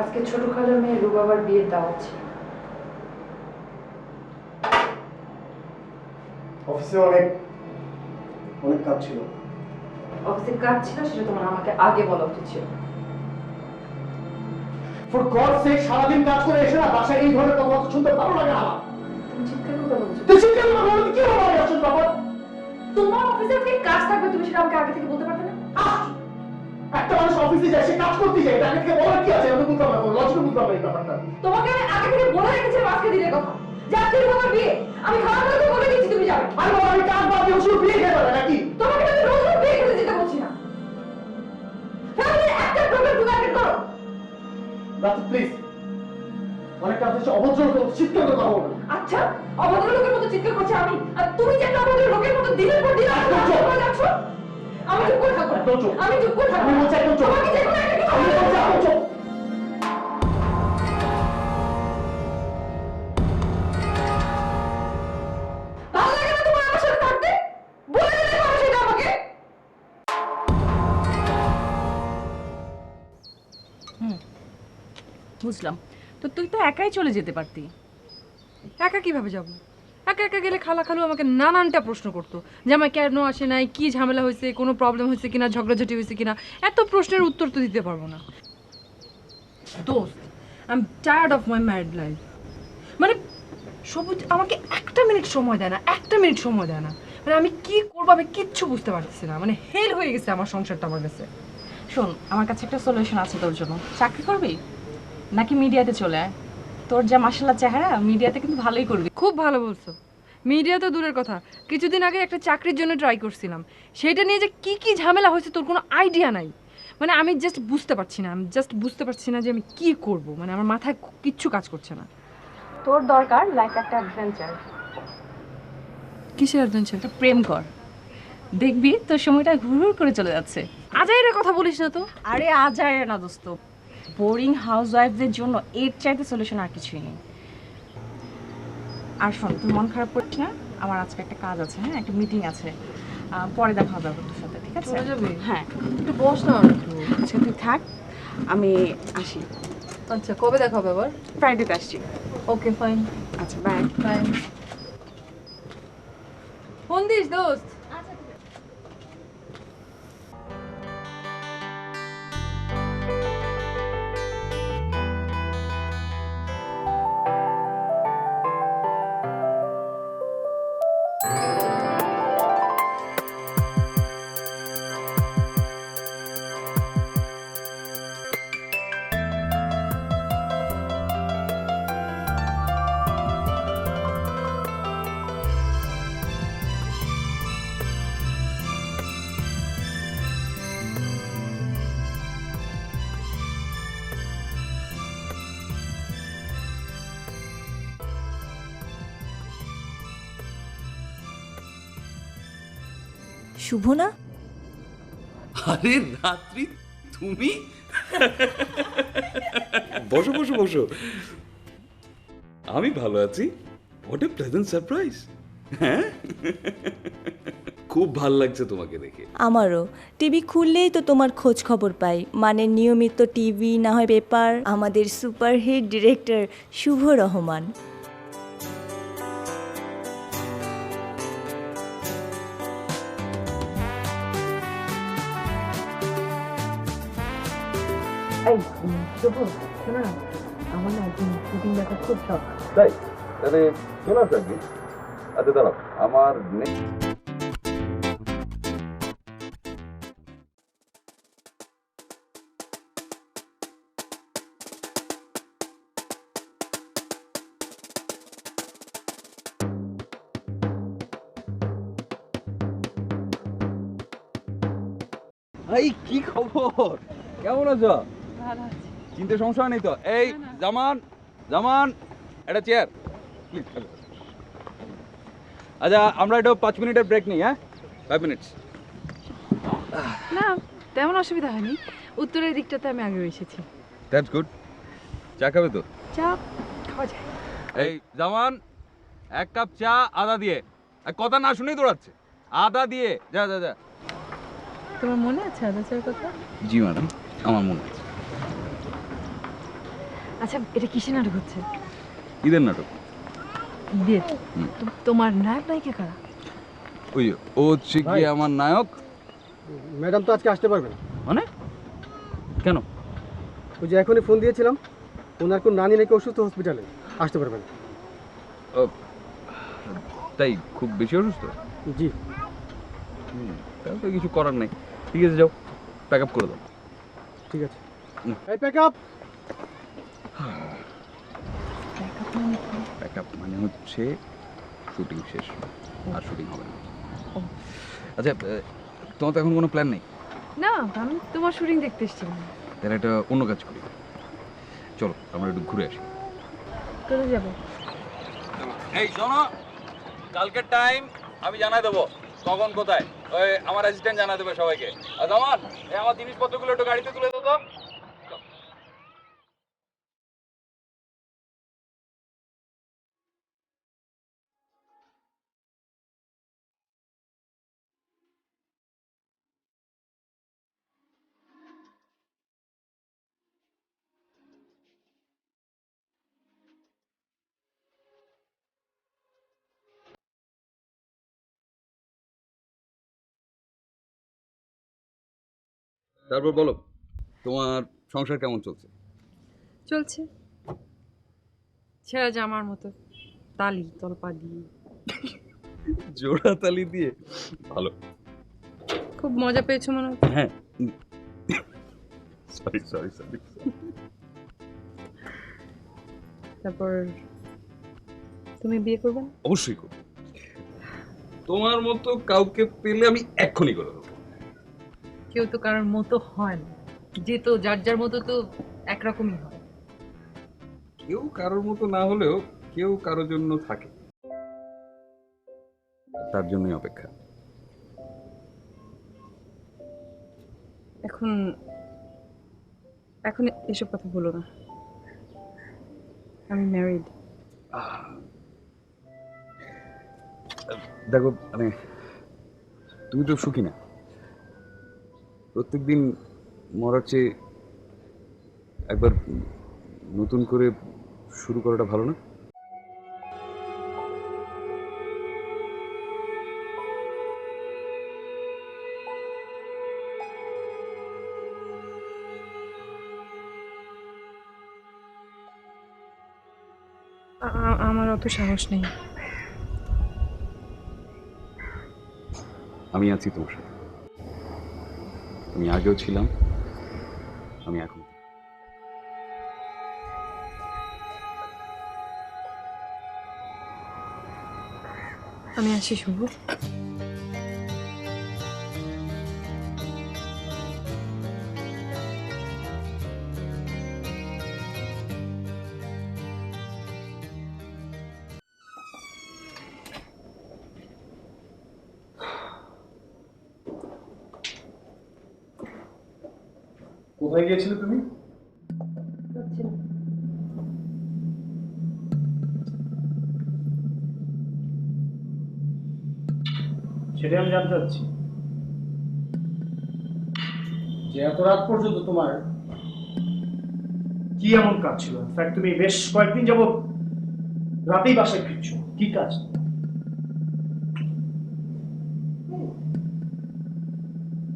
আজকে ছোট খালার মেয়ে রুবাবার বিয়ের দাওয়াত ছিল। অফিসে অনেক অনেক কাজ ছিল। অফিসে কাজ ছিল, সেটা তোমার আমাকে আগে বলা উচিত ছিল। ফর গড সেক, সারাদিন কাজ করে এসে না বাসায় এই ধরনের কথা শুনতে ভালো লাগে না। তুমি চিৎকার করে বলছো। তুই চিন্তা করো না, কি হবে আসল বাবা? তোমার অফিসে আজকে কাজ থাকবে, তুমি সেটা আমাকে আগে থেকে বলতে পারতে না? একটা মানুষ অফিসে যায়, সে কাজ করতে যায়, এটা আগে থেকে বলার কি আছে? আমি বুঝতে পারবো, লজিক বুঝতে পারবো এই ব্যাপারটা। তোমাকে আমি আগে থেকে বলে রেখেছিলাম আজকে দিনের কথা, যে আজকে রুবাবার বিয়ে। আমি খারাপ করে বলে দিয়েছি তুমি যাবে। আরে বাবা, আমি কাজ বাদ দিয়ে শুধু বিয়ে খেয়ে যাবে নাকি? তোমাকে আমি রোজ রোজ বিয়ে খেতে যেতে বলছি না। ফ্যামিলির একটা প্রবলেম তুমি অ্যাটেন্ড করো। রাত প্লিজ, অনেক কাজ হচ্ছে, অভদ্র লোকের চিৎকার করে কথা বলবেন। আচ্ছা, অভদ্র লোকের মতো চিৎকার করছে আমি, আর তুমি যে একটা অভদ্র লোকের মতো দিনের পর দিন আমাকে একদম চুপ। করে যাচ্ছ। আমি চুপ করে থাকবো না। একদম চুপ। আমি চুপ করে থাকবো আমি না। বলছি একদম চুপ। তোমাকে যে কোনো একটা কিছু আমি বলতে বলছি হবে। একদম চুপ। ভালো লাগে না তোমার আমার সাথে থাকতে? বলে দিলে পারো সেটা আমাকে। বুঝলাম। তো তুই তো একাই চলে যেতে পারতি। একা কিভাবে যাব? একা একা গেলে খালা খালু আমাকে নানানটা প্রশ্ন করতো, যে আমার কেন আসে নাই, কি ঝামেলা হয়েছে, কোনো প্রবলেম হয়েছে কিনা, ঝগড়াঝাটি হয়েছে কিনা। এত প্রশ্নের উত্তর তো দিতে পারবো না। দোস্ত, I am tired of my married life. মানে সবুজ আমাকে একটা মিনিট সময় দেয় না, একটা মিনিট সময় দেয় না। মানে আমি কি করবো আমি কিচ্ছু বুঝতে পারতেছি না। মানে হেল হয়ে গেছে আমার সংসারটা আমার কাছে। শোন, আমার কাছে একটা সলিউশন আছে তোর জন্য। চাকরি করবি নাকি মিডিয়াতে চলে আয়? তোর যা মাশাআল্লাহ চেহারা, মিডিয়াতে কিন্তু ভালোই করবি। খুব ভালো বলছো। মিডিয়া তো দূরের কথা, কিছুদিন আগে একটা চাকরির জন্য ট্রাই করছিলাম, সেটা নিয়ে যে কি কি ঝামেলা হয়েছে তোর কোনো আইডিয়া নাই। মানে আমি জাস্ট বুঝতে পারছি না, যে আমি কি করব। মানে আমার মাথায় কিচ্ছু কাজ করছে না। তোর দরকার লাইফ একটা অ্যাডভেঞ্চার। কিসের অ্যাডভেঞ্চার? একটা প্রেম কর, দেখবি তোর সময়টা ঘুর করে চলে যাচ্ছে। আজাইরে কথা বলিস না তো। আরে আজারে না দোস্ত, বোরিং হাউস ওয়াইফদের জন্য এর চাইতে সলিউশন আর কিছুই নেই। আর শোন, তুই মন খারাপ করিস না, আমার আজকে একটা কাজ আছে, হ্যাঁ একটা মিটিং আছে, পরে দেখা হবে আবার তোর সাথে, ঠিক আছে? চলে যাবে? হ্যাঁ, একটু বস না আর একটু। আচ্ছা তুই থাক, আমি আসি। আচ্ছা, কবে দেখা হবে আবার? ফ্রাইডেতে আসছি। ওকে ফাইন, আচ্ছা বাই। বাই। ফোন দিস দোস্ত। শুভ না? আরে রাত্রি, তুমি? বসো বসো বসো। আমি ভালো আছি। What a pleasant surprise. হ্যাঁ, খুব ভাল লাগছে তোমাকে দেখে। আমারও। টিভি খুললেই তো তোমার খোঁজ খবর পাই, মানে নিয়মিত টিভি না হয় পেপার। আমাদের সুপারহিট ডিরেক্টর শুভ রহমান। এই শুভ, শোনো না, আমার না একদিন শুটিং দেখার খুব শখ। তাই? তাহলে চলে আসো একদিন। আচ্ছা দাঁড়াও, আমার এই কি খবর, কেমন আছো? ভালো আছি। চিনতে সমস্যা নেই তো? এই জামান, জামান একটা চেয়ার প্লিজ। আচ্ছা আমরা একটু 5 মিনিটের ব্রেক নিই, হ্যাঁ 5 মিনিটস। না, তেমন অসুবিধা হয়নি। উত্তরের দিকটাতে আমি আগে এসেছি। That's good. চা খাবে তো? চা খাওয়া যায়। এই জামান, 1 কাপ চা আদা দিয়ে। আর কথা না শুনেই দৌড়াচ্ছে। আদা দিয়ে, যা যা যা। তোমার মনে আছে আদা চার কথা? জি ম্যাডাম, আমার মনে আছে। আচ্ছা এটা কিসের নাটক হচ্ছে? ঈদের নাটক। ঈদের? হুম। তোমার নায়ক নায়িকা কারা? ওই যে, ও হচ্ছে কি আমার নায়ক। ম্যাডাম তো আজকে আসতে পারবেন? মানে কেন? ওই যে এখনই ফোন দিয়েছিলাম, ওনার কোন নানি নাকি অসুস্থ, হসপিটালে আসতে পারবেন। ও, তাই খুব বেশি অসুস্থ? জি। তাহলে তো কিছু করার নেই। ঠিক আছে, যাও প্যাক আপ করে দাও। ঠিক আছে। হুম। এই প্যাক আপ। প্যাক আপ মানে হচ্ছে শুটিং শেষ, আর শুটিং হবে না। আচ্ছা, তোমার তো এখন কোনো প্ল্যান নেই? না, আমি তোমার শুটিং দেখতে এসেছিলাম। তাহলে একটা অন্য কাজ করি, চলো আমরা একটু ঘুরে আসি। কোথায় যাবো? এই শোনো, কালকের টাইম আমি জানাই দেবো কখন কোথায়। ওই আমার অ্যাসিস্ট্যান্ট জানাই দেবে সবাইকে। আর আমার আমার জিনিসপত্রগুলো একটু গাড়িতে তুলে দাও তো। তারপর বলো, তোমার সংসার কেমন চলছে? চলছে ছেঁড়া জামার মতো, তালি তলপা দিয়ে। জোড়া তালি দিয়ে? ভালো। খুব মজা পেয়েছো মনে হচ্ছে। হ্যাঁ, সরি সরি সরি। তারপর তুমি বিয়ে করবে না? অবশ্যই করবো। তোমার মতো কাউকে পেলে আমি এক্ষুনি করে দেবো। কেউ তো কারোর মতো হয় না, যে তো যার যার মতো তো একরকমই হয়। কেউ কারোর মতো না হলেও কেউ কারোর জন্য থাকে, তার জন্যই অপেক্ষা। এখন এখন এসব কথা বলো না, আমি ম্যারিড। দেখো মানে তুমি তো সুখী না, প্রত্যেকদিন মরার চেয়ে একবার নতুন করে শুরু করাটা ভালো না? আমার অত সাহস নেই। আমি আছি তোমার সাথে, আমি আগেও ছিলাম, আমি এখন। আমি আসি শুভ। কোথায় গিয়েছিলে তুমি? সেটাই আমি জানতে চাচ্ছি যে এত রাত পর্যন্ত তোমার কি এমন কাজ ছিল। ইনফ্যাক্ট তুমি বেশ কয়েকদিন যাবত রাতেই বাসায় ফিরছো, কি কাজ?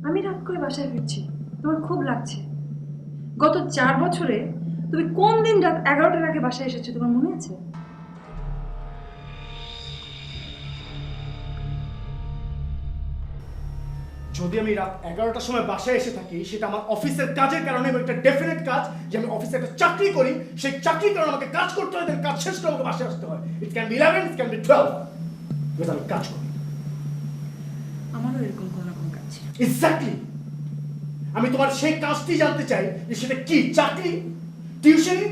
আমি রাত করে বাসায় ফিরছি, তোমার খুব লাগছে? গত 4 বছরে তুমি কোন দিন রাত 11টার আগে বাসায় এসেছো তোমার মনে আছে? যদি আমি রাত 11টার সময় বাসায় এসে থাকি, সেটা আমার অফিসের কাজের কারণে এবং একটা ডেফিনেট কাজ যে আমি অফিসে একটা চাকরি করি, সেই চাকরির কারণে আমাকে কাজ করতে হয়, কাজ শেষ করে আমাকে বাসায় আসতে হয়। It can be 11, it can be 12, because আমি কাজ করি। আমারও এরকম কোনো রকম কাজ ছিল। এক্স্যাক্টলি। আমি তোমার সেই কাজটি জানতে চাই যে সেটা কি, চাকরি, টিউশনি?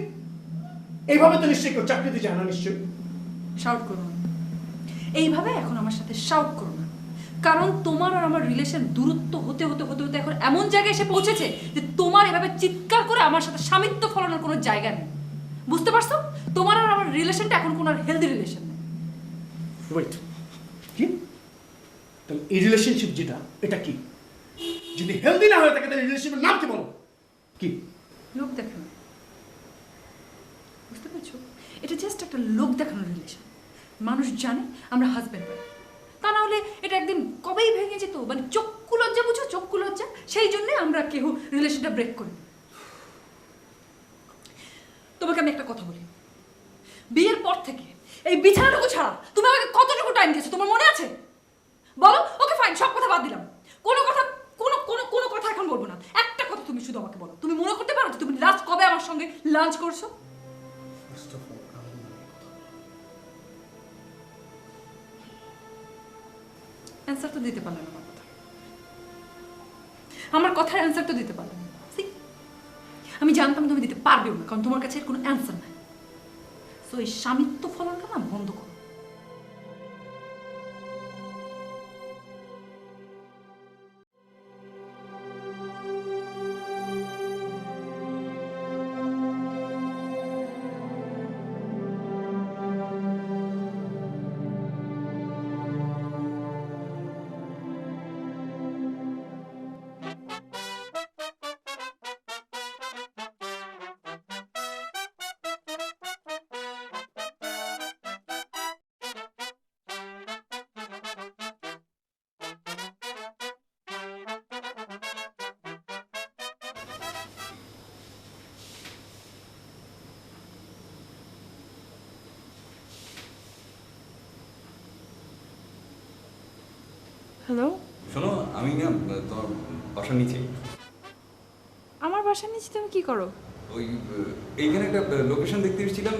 এইভাবে তো নিশ্চয়ই কেউ চাকরিতে যায় না নিশ্চয়ই। শাউট করো না এইভাবে, এখন আমার সাথে শাউট করো না, কারণ তোমার আর আমার রিলেশন দূরত্ব হতে হতে হতে হতে এখন এমন জায়গায় এসে পৌঁছেছে যে তোমার এভাবে চিৎকার করে আমার সাথে স্বামিত্ব ফলানোর কোনো জায়গা নেই। বুঝতে পারছো? তোমার আর আমার রিলেশনটা এখন কোনো হেলদি রিলেশন নেই। ওয়েট, কি? তাহলে এই রিলেশনশিপ যেটা, এটা কি? যদি হেলদি না হয়ে থাকে তাহলে রিলেশনশিপের নাম কি বলো? কি? লোক দেখো না, বুঝতে পেরেছো? এটা জাস্ট একটা লোক দেখানোর রিলেশন। মানুষ জানে আমরা হাজব্যান্ড ওয়াইফ, তা না হলে এটা একদিন কবেই ভেঙে যেত। মানে চক্ষু লজ্জা, বুঝো, চক্ষু লজ্জা। সেই জন্যে আমরা কেউ রিলেশনটা ব্রেক করি। তোমাকে আমি একটা কথা বলি, বিয়ের পর থেকে এই বিছানাটুকু ছাড়া তুমি আমাকে কতটুকু টাইম দিয়েছো তোমার মনে আছে? বলো। ওকে ফাইন, সব কথা বাদ দিলাম, কোনো কথা কোনো কথা এখন বলবো না। একটা কথা তুমি শুধু আমাকে বলো, তুমি মনে করতে পারো যে তুমি লাস্ট কবে আমার সঙ্গে লাঞ্চ করছো? অ্যান্সার তো দিতে পারলে না আমার কথা, আমার কথার অ্যান্সার তো দিতে পারলে না। See? আমি জানতাম তুমি দিতে পারবেও না, কারণ তোমার কাছে এর কোনো অ্যান্সার নাই। সো এই স্বামিত্ব ফলনটা না বন্ধ করো। হ্যালো, শোনো, আমি না তোমার বাসার নিচে, আমার বাসার নিচে তুমি কি করো? ওই এইখানে একটা লোকেশন দেখতে এসেছিলাম,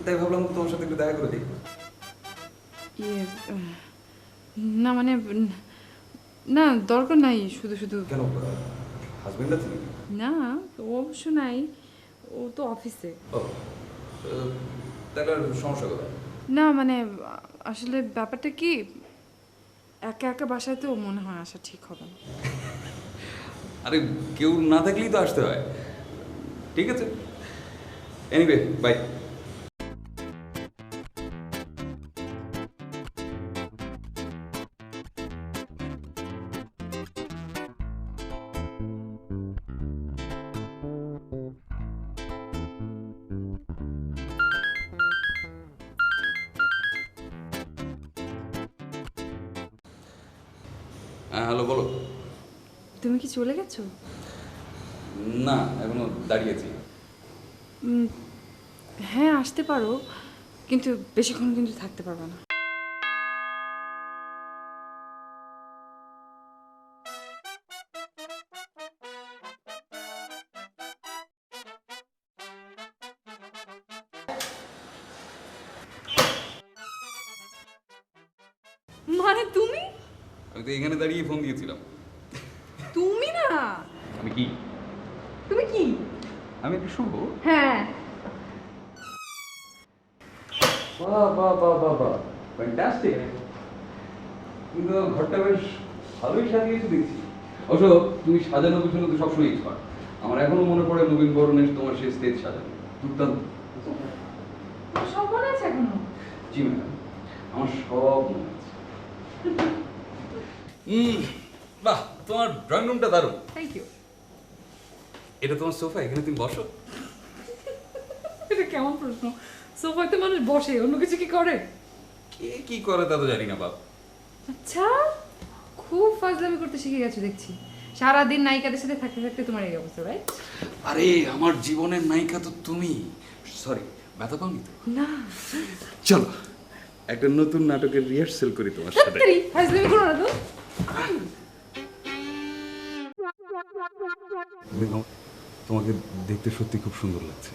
তাই ভাবলাম তোমার সাথে একটু দেখা করে দেখি। ইয়ে না মানে না, দরকার নাই। শুধু শুধু কেন, হাজবেন্ড আছে নাকি? না, ও অবশ্য নাই, ও তো অফিসে। ও, তাহলে আর সমস্যা কোথায়? না মানে আসলে ব্যাপারটা কি, একা একা বাসায় তো মনে হয় আসা ঠিক হবে না। আরে কেউ না থাকলেই তো আসতে হয়। ঠিক আছে, এনিওয়ে বাই। হ্যাঁ, হ্যালো, বলো। তুমি কি চলে গেছো? না, এখনো দাঁড়িয়েছি। হ্যাঁ, আসতে পারো, কিন্তু বেশিক্ষণ কিন্তু থাকতে পারবে না। মানে তুমি আমি তো এখানে দাঁড়িয়ে ফোন দিয়েছিলাম। তুমি না, আমি কি? তুমি কি? আমি একটু শুভ। হ্যাঁ, বাহ বাহ বাহ বাহ বাহ, ফ্যান্টাস্টিক। কিন্তু ঘরটা বেশ ভালোই সাজিয়েছো দেখছি। অবশ্য তুমি সাজানো গুছানো তো সবসময় এক্সপার্ট। আমার এখনো মনে পড়ে নবীন বরণের তোমার সেই স্টেজ সাজানো, দুর্দান্ত। সব মনে আছে এখনো? জি ম্যাডাম, আমার সব মনে আছে। বাহ, তোমার ড্রয়িং রুমটা দারুণ। Thank you. এটা তোমার সোফা, এখানে তুমি বসো। এটা কেমন প্রশ্ন? সোফাতে মানুষ বসে, অন্য কিছু কি করে? কে কি করে তা তো জানি না বাপ। আচ্ছা, খুব ফাজলামি করতে শিখে গেছো দেখছি। সারাদিন নায়িকাদের সাথে থাকতে থাকতে তোমার এই অবস্থা, রাইট? আরে আমার জীবনের নায়িকা তো তুমি। সরি, ব্যথা পাওনি তো? না, চলো একটা নতুন নাটকের রিহার্সাল করি তোমার সাথে। তাড়াতাড়ি ফাজলামি করো না তো। তোমাকে দেখতে সত্যি খুব সুন্দর লাগছে।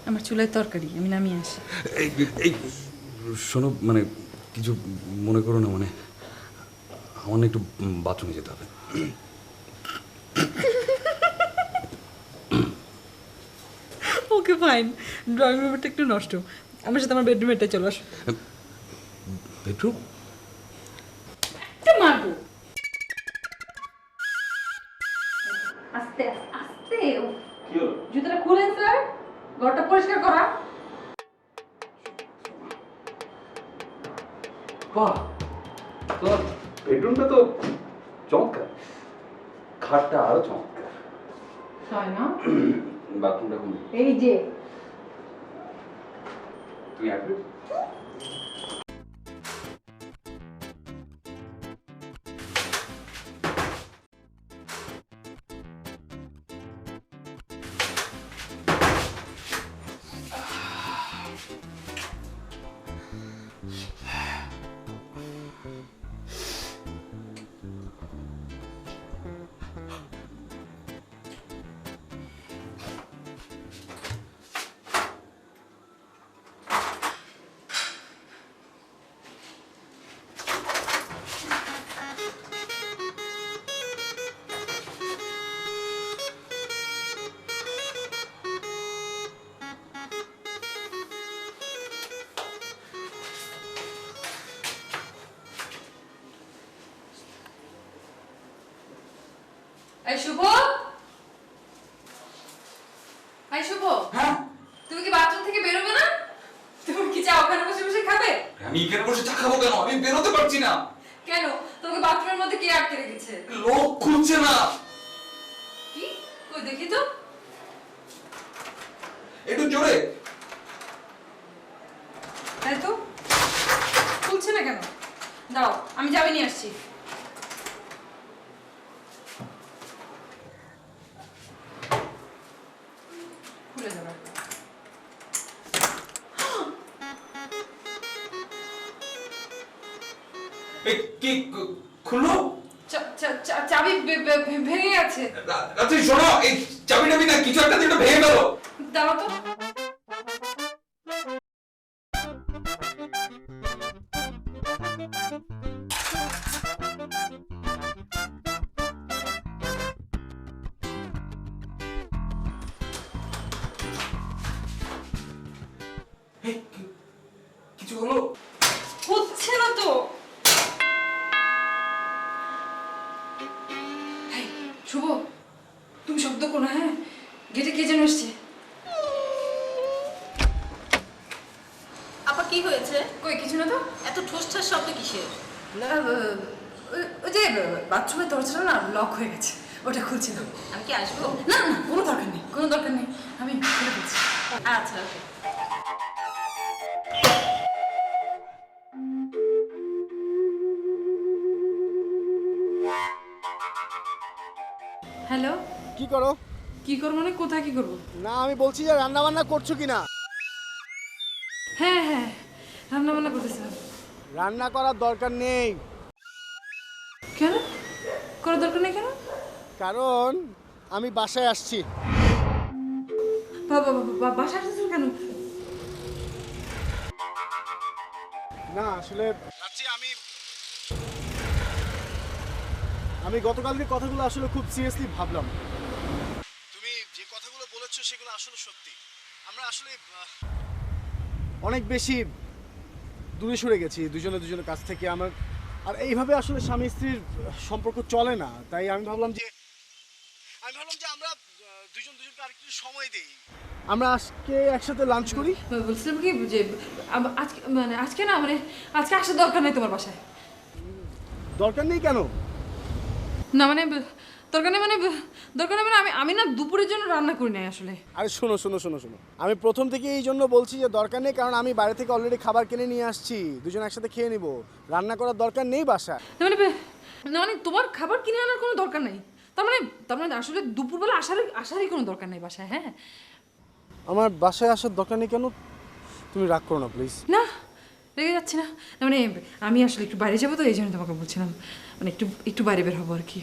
আমার চুলায় তরকারি, আমি নামিয়ে আসি। এই এই শোনো, মানে কিছু মনে করো না, মানে আমার না একটু বাথরুমে যেতে হবে। ওকে ফাইন, ড্রয়িং রুমটা একটু নষ্ট, আমার সাথে আমার বেডরুমেরটা চলে আসো। বেডরুম? মারবো। আস্তে আস্তে। জুতোটা খুলেন স্যার, ঘরটা পরিষ্কার করা। বাহ, তোমার বেডরুমটা তো চমৎকার, খাটটা আরো চমৎকার। তাই না? বাথরুমটা কোন দিকে? এই যে তুমি আসবে? এই শুভ, এই শুভ, হ্যাঁ তুমি কি বাথরুম থেকে বেরোবে না? তুমি কি চাও ওখানে বসে বসে খাবে? আমি এখানে বসে চা খাবো কেন? আমি বেরোতে পারছি না। কেন? তোমাকে বাথরুমের মধ্যে কে আটকে রেখেছে? লোক খুলছে না। কি? কই দেখি তো। একটু জোরে। তাই তো, খুলছে না কেন? দাঁড়াও, আমি যাবে নিয়ে আসছি। খুলে যাবে। কি খুললো? চাবি ভেঙে গেছে। রাত্রি শোনো, এই চাবি টাবি না কিছু একটা দিয়ে ভেঙে গেল। দাঁড়াও তো। কিছু হলো? হচ্ছে না তো। এই, শুভ, তুমি শব্দ করো না, হ্যাঁ? গেটে কে যেন এসছে। আপা কি হয়েছে? কই কিছু না তো। এত ঠোস ঠাস শব্দ কিসের? ওই যে বাথরুমের দরজাটা না লক হয়ে গেছে, ওটা খুলছি না। আমি কি আসবো? না না, কোনো দরকার নেই, কোনো দরকার নেই, আমি খুলে দিচ্ছি। আচ্ছা ওকে। হ্যালো, কি করো? কি করবো মানে কোথায় কি করবো? না আমি বলছি যে রান্না বান্না করছো কি না? হ্যাঁ হ্যাঁ, রান্না বান্না করতেছিলাম। রান্না করার দরকার নেই, কেন করার দরকার নেই কেন? কারণ আমি বাসায় আসছি। বাবা বাসা আসতেছিল কেন? না আসলে আমি গতকালকে কথাগুলো আসলে খুব সিরিয়াসলি ভাবলাম। তুমি যে কথাগুলো বলেছো সেগুলো আসলে সত্যি। আমরা আসলে অনেক বেশি দূরে সরে গেছি দুজনের কাছ থেকে। আমার আর এইভাবে আসলে স্বামী স্ত্রীর সম্পর্ক চলে না। তাই আমি ভাবলাম যে আমরা দুজনকে আরেকটু সময় দেই। আমরা আজকে একসাথে লাঞ্চ করি। বলছিলাম কি যে আজকে না মানে আজকে আসার দরকার নেই তোমার বাসায়। দরকার নেই কেন? না মানে দরকার নেই মানে আমি না দুপুরের জন্য রান্না করি নাই আসলে। আরে শোনো, আমি প্রথম থেকে এই জন্য বলছি যে দরকার নেই, কারণ আমি বাইরে থেকে অলরেডি খাবার কিনে নিয়ে আসছি, দুজন একসাথে খেয়ে নিব। রান্না করার দরকার নেই বাসায়। না মানে তোমার খাবার কিনে আনার কোনো দরকার নেই, তার মানে আসলে দুপুরবেলা আসারই কোনো দরকার নেই বাসায়। হ্যাঁ, আমার বাসায় আসার দরকার নেই কেন? তুমি রাগ করো না প্লিজ। না রেগে যাচ্ছি না, মানে আমি আসলে একটু বাইরে যাবো তো এই জন্য তোমাকে বলছিলাম, মানে একটু বাইরে বের হবো আর কি।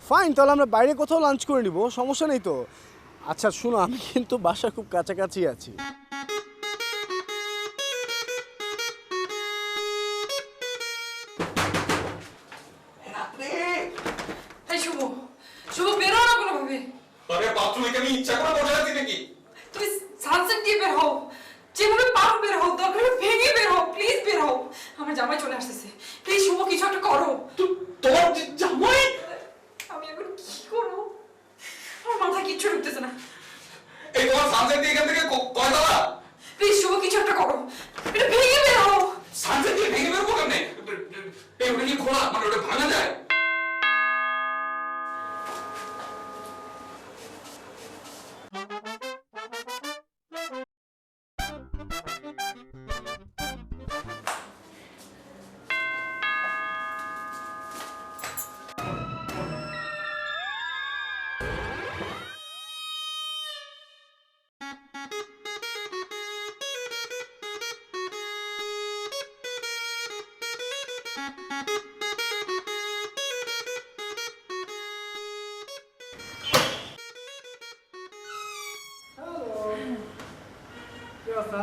ফাইন, তাহলে আমরা বাইরে কোথাও লাঞ্চ করে নিব, সমস্যা নেই তো। আচ্ছা শোনো, আমি কিন্তু বাসা খুব কাছাকাছি আছি। এই শুভ বেরো না কোনোভাবে। আরে বাথরুমে কি আমি ইচ্ছা করে বসে আছি নাকি? তুমি সানসেট দিয়ে বের হও, যেভাবে পারো বের হও, দরকার হলে ভেঙে বের হও, প্লিজ বের হও। আমার জামাই চলে আসতেছে, প্লিজ শুভ কিছু একটা করো। তোমার জামাই? আমি এখন কি করবো? আমার মাথা কিচ্ছু ঢুকতেছে না। এই তোমার সানসেট দিয়ে এখান থেকে কয়তলা? প্লিজ শুভ কিছু একটা করো, এটা ভেঙে বের হও। সানসেট দিয়ে ভেঙে বেরোবো কেমনে? এই ওটা কি খোলা, মানে ওটা ভাঙা যায়? অবস্থা?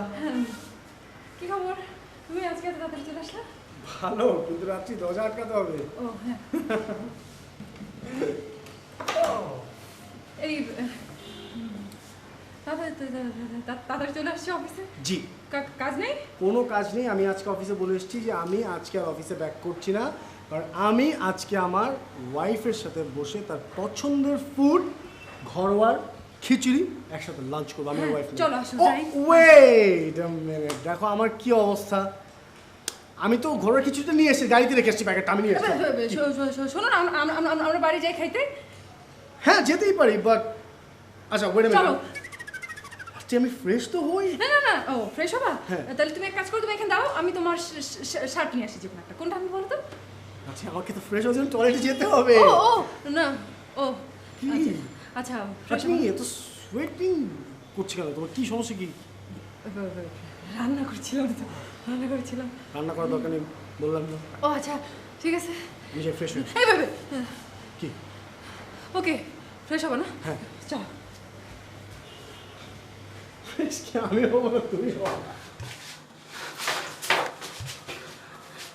কি খবর? তুমি আজকে এত তাড়াতাড়ি চলে আসলা? ভালো, কিন্তু রাত্রি দরজা আটকাতে হবে। ও হ্যাঁ। এই তাড়াতাড়ি চলে আসছি অফিসে? জি। কাজ নেই? কোনো কাজ নেই। আমি আজকে অফিসে বলে এসেছি যে আমি আজকে আর অফিসে ব্যাক করছি না, কারণ আমি আজকে আমার ওয়াইফের সাথে বসে তার পছন্দের ফুড ঘরোয়ার খিচুড়ি একসাথে লাঞ্চ করবো আমি ওয়াইফ। চলো আসো যাই। ওয়েট আ মিনিট, দেখো আমার কি অবস্থা। আমি তো ঘরোয়া খিচুড়িটা নিয়ে এসে গাড়িতে রেখে এসেছি, প্যাকেটটা আমি নিয়ে এসেছি। শোনো না, আমরা বাড়ি যাই খাইতে। হ্যাঁ যেতেই পারি, বাট আচ্ছা ওয়েট আ চলো। মিনিট, আজকে আমি ফ্রেশ তো হই। না ও ফ্রেশ হবা? হ্যাঁ। তাহলে তুমি এক কাজ করো, তুমি এখানে দাও, আমি তোমার শার্ট নিয়ে আসি। যে কোনো একটা, কোনটা আমি বলো তো? আচ্ছা আমাকে তো ফ্রেশ হওয়ার জন্য টয়লেটে যেতে হবে। ও না ও কি? আচ্ছা ফ্রেশ আপনি এত সোয়েটিং করছে কেন? তোমার কি সমস্যা কি? রান্না করছিলাম তো, রান্না করছিলাম। রান্না করার দরকার নেই বললাম না। ও আচ্ছা ঠিক আছে। আমি যে ফ্রেশ হই। এই ভাবে কি? ওকে ফ্রেশ হবে না? হ্যাঁ চলো। ফ্রেশ কি আমি হবো না তুমি হবো?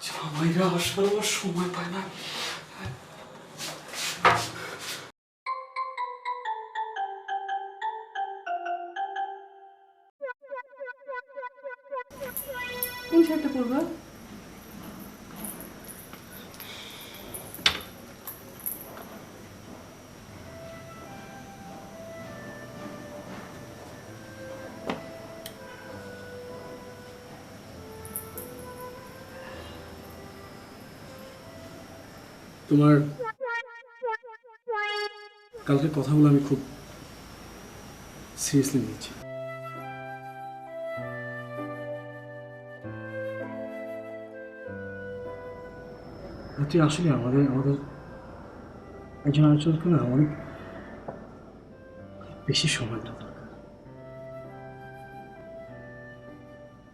জামাইরা আসার আমার সময় পায় না। কোন শার্টটা পরবা? তোমার কালকে কথাগুলো আমি খুব সিরিয়াসলি নিয়েছি। রাত্রি আসলে আমাদের একজন আরেকজনকে না অনেক বেশি সময় দেওয়া দরকার।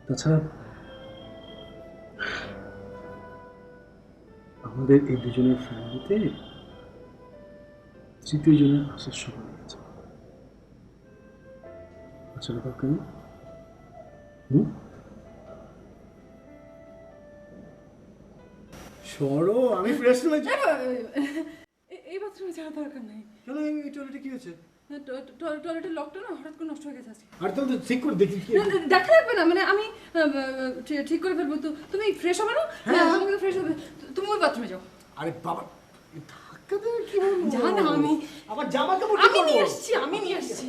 তাছাড়া আমাদের এই দুজনের ফ্যামিলিতে তৃতীয় জনের আসার সময় আছে। আচ্ছা দরকার নেই। সরো, আমি ফ্রেশ রুমে এই বাথরুমে যাওয়ার দরকার নাই। কেন? এই টয়লেটে কি হয়েছে? টয়লেটের লকটা না হঠাৎ করে নষ্ট হয়ে গেছে আজকে। আর তাহলে চেক করে দেখি কি। দেখা লাগবে না, মানে আমি ঠিক করে ফেলবো। তো তুমি ফ্রেশ হবে না? হ্যাঁ তোমাকে ফ্রেশ হবে। তুমি ওই বাথরুমে যাও। আরে বাবা ধাক্কা দিয়ে কি বলবো? জানো আমি আমার জামা কাপড় আমি নিয়ে আসছি, আমি নিয়ে আসছি।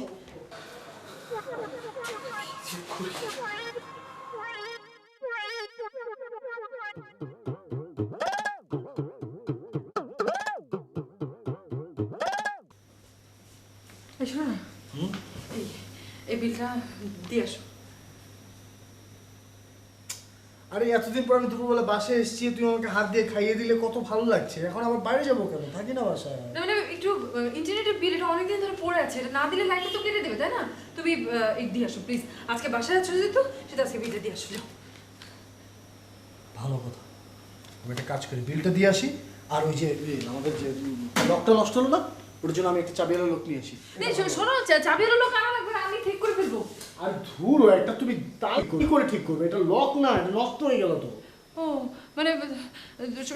শোনো না, এই বিলটা দিয়ে আসো। আরে এতদিন পর আমি দুপুরবেলা বাসায় এসেছি, তুমি আমাকে হাত দিয়ে খাইয়ে দিলে কত ভালো লাগছে। এখন আবার বাইরে যাবো কেন? থাকি না বাসায়। না মানে একটু ইন্টারনেটের বিল, এটা অনেকদিন ধরে পড়ে আছে, এটা না দিলে লাইটটা তো কেটে দেবে, তাই না? তুমি এই দিয়ে আসো প্লিজ। আজকে বাসায় চলে যেত, সেটা আজকে বিলটা দিয়ে আসো। ভালো কথা, আমি একটা কাজ করি, বিলটা দিয়ে আসি। আর ওই যে আমাদের যে লকটা নষ্ট হলো না, ওর জন্য আমি একটা চাবিওয়ালা লোক নিয়ে আসি। শোনো, চাবিওয়ালা লোক আনা লাগবে না, আমি ঠিক করে ফেলবো। আর ধুর, একটা তুমি তাই কি করে ঠিক করবে? এটা লক না, এটা নষ্ট হয়ে গেল তো। ও মানে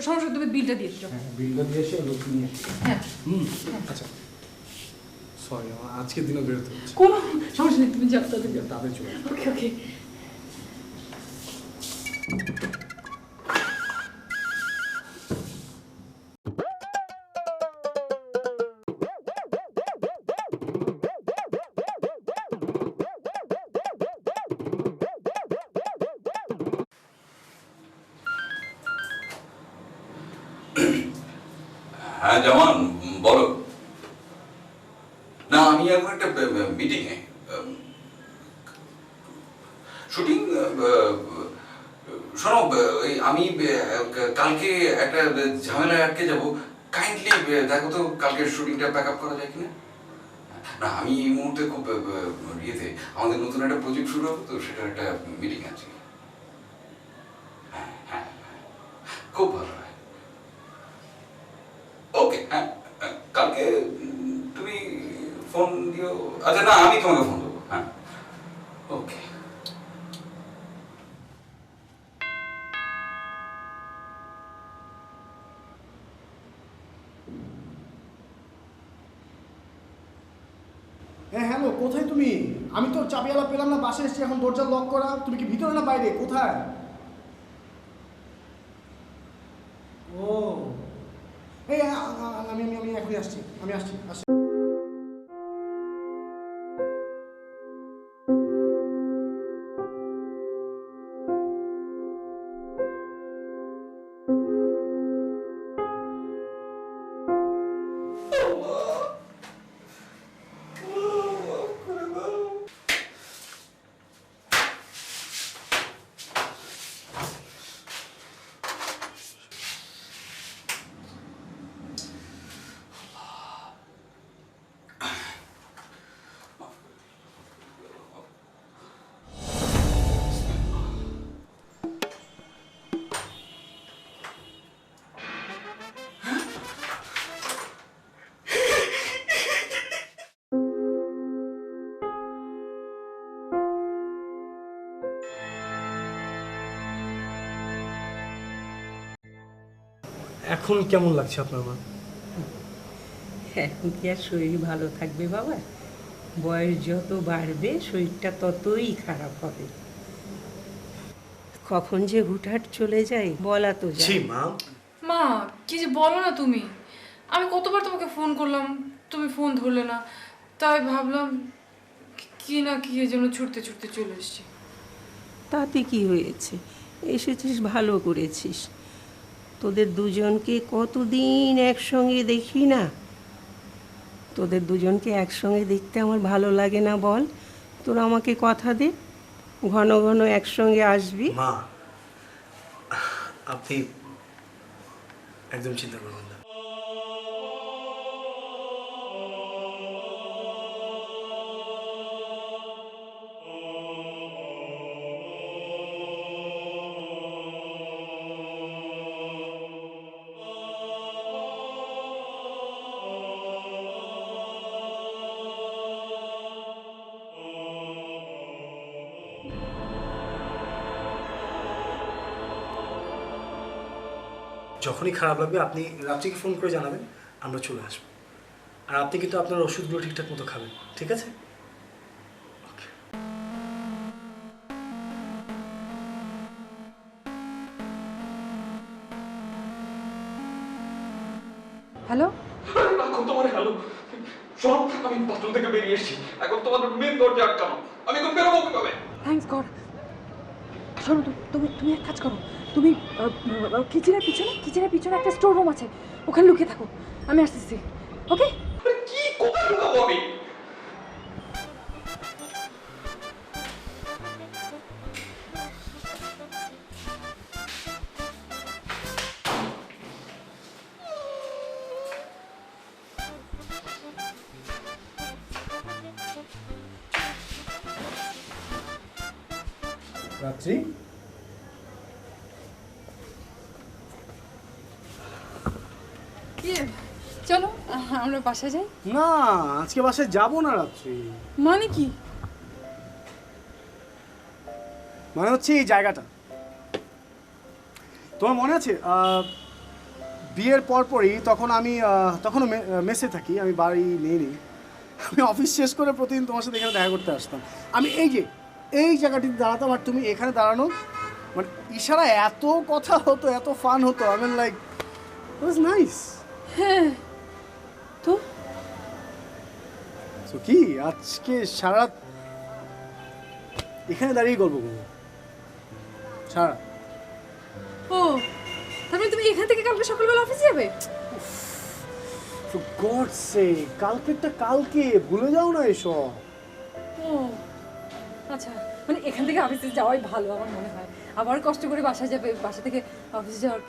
সমস্যা, তুমি বিলটা দিয়ে এসো। হ্যাঁ বিলটা দিয়ে এসে লোক নিয়ে আসি। হ্যাঁ আচ্ছা সরি, আমার আজকের দিনও বেরোতে হচ্ছে। কোনো সমস্যা নেই, তুমি যাও তাদের যাও। তাদের চলে। ওকে ওকে। হ্যাঁ জামান, বলো। না আমি এখন একটা মিটিংয়ে, শুটিং। শোনো, আমি কালকে একটা ঝামেলায় আটকে যাবো। কাইন্ডলি দেখো তো কালকে শুটিংটা প্যাক আপ করা যায় কিনা। না আমি এই মুহূর্তে খুব ইয়েতে, আমাদের নতুন একটা প্রজেক্ট শুরু হবে, তো সেটার একটা মিটিং আছে। হ্যাঁ হ্যাঁ খুব ভালো হয়। ওকে হ্যাঁ, কালকে তুমি ফোন দিও। আচ্ছা না, আমি তোমাকে ফোন দেবো। হ্যাঁ ওকে। হ্যাঁ হ্যালো, কোথায় তুমি? আমি তো চাবিওয়ালা পেলাম না, বাসে এসেছি, এখন দরজা লক করা। তুমি কি ভিতরে না বাইরে? কোথায়? ও এই আমি আমি আমি এখনই আসছি, আমি আসছি। এখন কেমন লাগছে আপনার মা? এখন কি আর শরীর ভালো থাকবে বাবা? বয়স যত বাড়বে শরীরটা ততই খারাপ হবে। কখন যে হুটহাট চলে যায় বলা তো যায় না। মা, মা কি যে বলো না তুমি, আমি কতবার তোমাকে ফোন করলাম, তুমি ফোন ধরলে না, তাই ভাবলাম কি না কি এর জন্য ছুটতে ছুটতে চলে এসেছি। তাতে কি হয়েছে, এসেছিস ভালো করেছিস। তোদের দুজনকে কতদিন একসঙ্গে দেখি না, তোদের দুজনকে একসঙ্গে দেখতে আমার ভালো লাগে না বল? তোরা আমাকে কথা দে ঘন ঘন একসঙ্গে আসবি। মা আপনি একদম চিন্তা করবেন না। যখনই খারাপ লাগবে আপনি রাত্রিকে ফোন করে জানাবেন, আমরা চলে আসবো। আর আপনি কিন্তু আপনার ওষুধগুলো ঠিকঠাক মতো খাবেন, ঠিক আছে? হ্যালো, এখন তোমার হ্যালো সব, আমি বাথরুম থেকে বেরিয়ে এসেছি, এখন তোমাদের মেন দরজা আটকানো, আমি এখন বেরোবো কিভাবে? Thanks god. শোনো তুমি তুমি এক কাজ করো, তুমি কিচেনের পিছনে একটা স্টোর রুম আছে, ওখানে লুকিয়ে থাকো, আমি আসতেছি। ওকে? কি কোথায় লুকাবো আমি? রাত্রি, চলো আমরা বাসায় যাই। না আজকে বাসায় যাবো না রাত্রি। মানে কি? মানে হচ্ছে এই জায়গাটা, তোমার মনে আছে বিয়ের পরপরই তখনও মেসে থাকি, আমি বাড়ি নেই। আমি অফিস শেষ করে প্রতিদিন তোমার সাথে এখানে দেখা করতে আসতাম। আমি এই জায়গাটিতে দাঁড়াতাম আর তুমি এখানে দাঁড়ানো, মানে ইশারা এত কথা হতো, এত ফান হতো। I mean like it was nice. হ্যাঁ তো তো কি আজকে সারা এখানে দাঁড়িয়ে গল্প করবো সারা। ও তার মানে তুমি এখান থেকে কালকে সকালবেলা অফিসে যাবে? For God's sake, কালকেরটা কালকে, ভুলে যাও না এসব। ও আচ্ছা, মানে এখান থেকে অফিসে যাওয়াই ভালো আমার মনে হয়, আবার কষ্ট করে বাসায় যাবে, বাসা থেকে অফিসে যাওয়ার।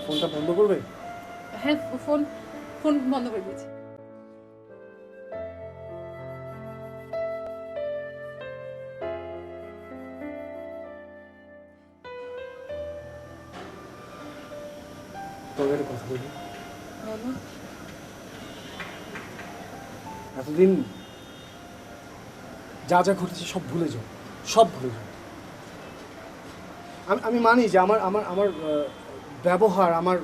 ফোনটা বন্ধ করবে? হ্যাঁ ফোন বন্ধ করে দিয়েছি। তবে একটা কথা বলি, এতদিন যা যা ঘটেছে সব ভুলে যাও, সব ভুলে যাও। আমি মানি যে আমার ব্যবহার, আমার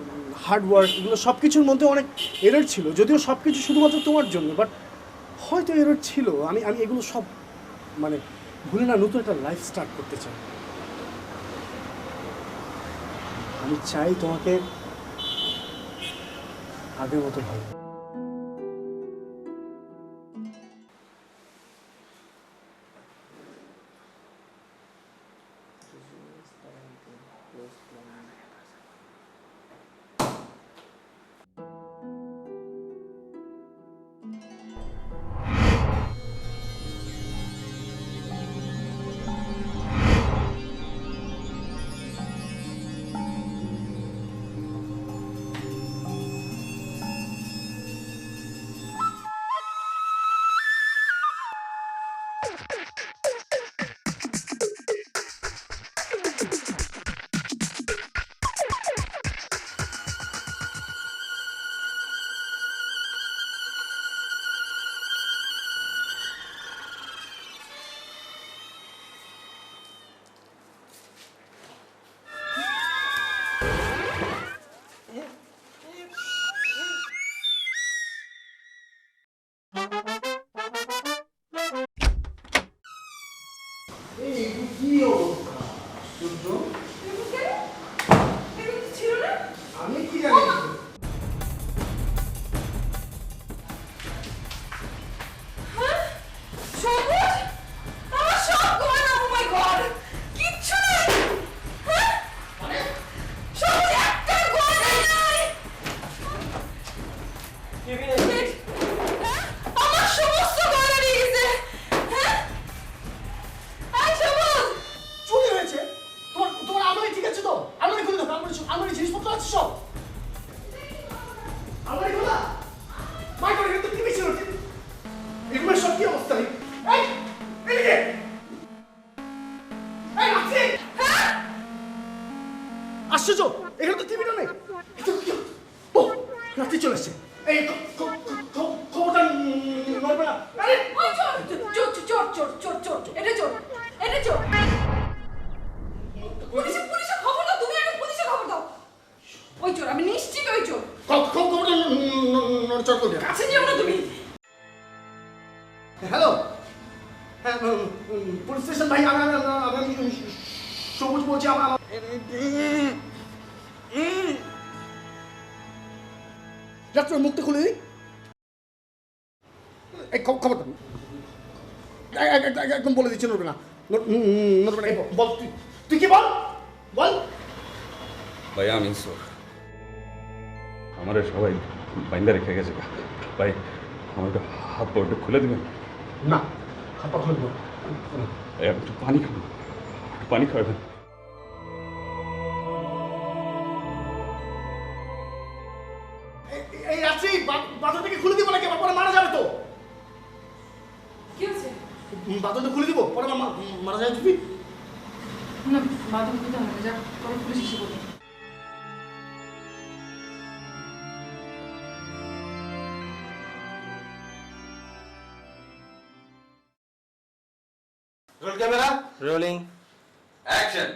হার্ড ওয়ার্ক, এগুলো সব কিছুর মধ্যে অনেক এরর ছিল, যদিও সব কিছু শুধুমাত্র তোমার জন্য, বাট হয়তো এরর ছিল। আমি এগুলো সব মানে ভুলে না নতুন একটা লাইফ স্টার্ট করতে চাই। আমি চাই তোমাকে আগের মতো ভালো। আমি কি জানি চুরি হয়েছে। তোমার আলমারি ঠিক আছে তো? আলমারি খুলে দাও, আলমারি জিনিসপত্র আছে সব। আলমারি খোলা? মাই গড, এটা তো টিভি ছিল। এগুলোর সব কি অবস্থা? এই এদিকে এই রাত্রি, আশ্চর্য, এখানে তো টিভিটা নেই। ও রাত্রি চলে এসছে। এই খবরটা নড়বে না। আরে আমি নিশ্চিত ওই চোর। খবরটা নড়চড় করবে। কাছে যেও না তুমি। হ্যালো, হ্যাঁ পুলিশ স্টেশন ভাই, আমি সবুজ বলছি। আমার যাত্রা মুখটা খুলে দিই। এই খবরটা একদম বলে দিচ্ছি, নড়বে না, নড়বে না। বল, তুই কি বল বল। ভাই আমি সোর, আমার সবাই বাইন্দা রেখে গেছে ভাই, আমার একটু হাত পা একটু খুলে দিবেন? না, হাত পা খুলে দেবো। একটু পানি খাবেন, একটু পানি খাবেন। এই রাত্রি বাজার থেকে খুলে দিব নাকি? আমার পরে মারা যাবে তো। কি হচ্ছে? বাজারটা খুলে দিব, পরে মারা যাবে তুমি। না, বাথরুম খুলতে হবে না, যা পরে পুলিশ এসে বলবে। Roll camera, rolling, action.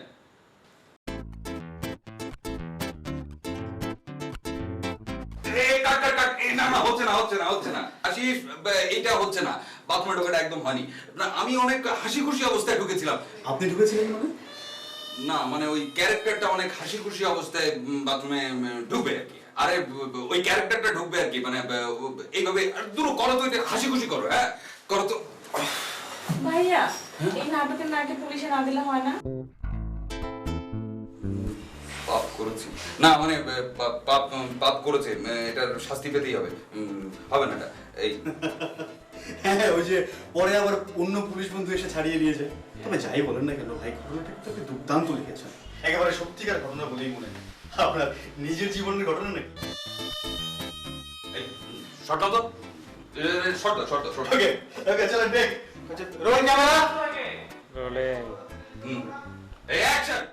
এটা হচ্ছে না, বাথরুমে ঢোকাটা একদম হয়নি। না, আমি অনেক হাসি খুশি অবস্থায় ঢুকেছিলাম। আপনি ঢুকেছিলেন মানে? না মানে ওই ক্যারেক্টারটা অনেক হাসি খুশি অবস্থায় বাথরুমে ঢুকবে আর কি। আরে ওই ক্যারেক্টারটা ঢুকবে আর কি, মানে এইভাবে দূর করো তো, এটা হাসি খুশি করো। হ্যাঁ করো তো। ভাইয়া এই নাটকের নায়কে পুলিশে না দিলে হয় না? পাপ করেছি না, মানে পাপ করেছে, এটার শাস্তি পেতেই হবে। হবে না এটা এই। হ্যাঁ, ওই যে পরে আবার অন্য পুলিশ বন্ধু এসে ছাড়িয়ে নিয়ে যায়। তবে যাই বলেন না কেন ভাই, ঘটনাটা কিন্তু আপনি দুর্দান্ত লিখেছেন। একেবারে সত্যিকার ঘটনা বলেই মনে হয়। আপনার নিজের জীবনের ঘটনা নাকি? শর্ট তো, শর্ট শর্ট। ওকে ওকে, চলেন ব্রেক। Roll camera, rolling. এই অ্যাকশন।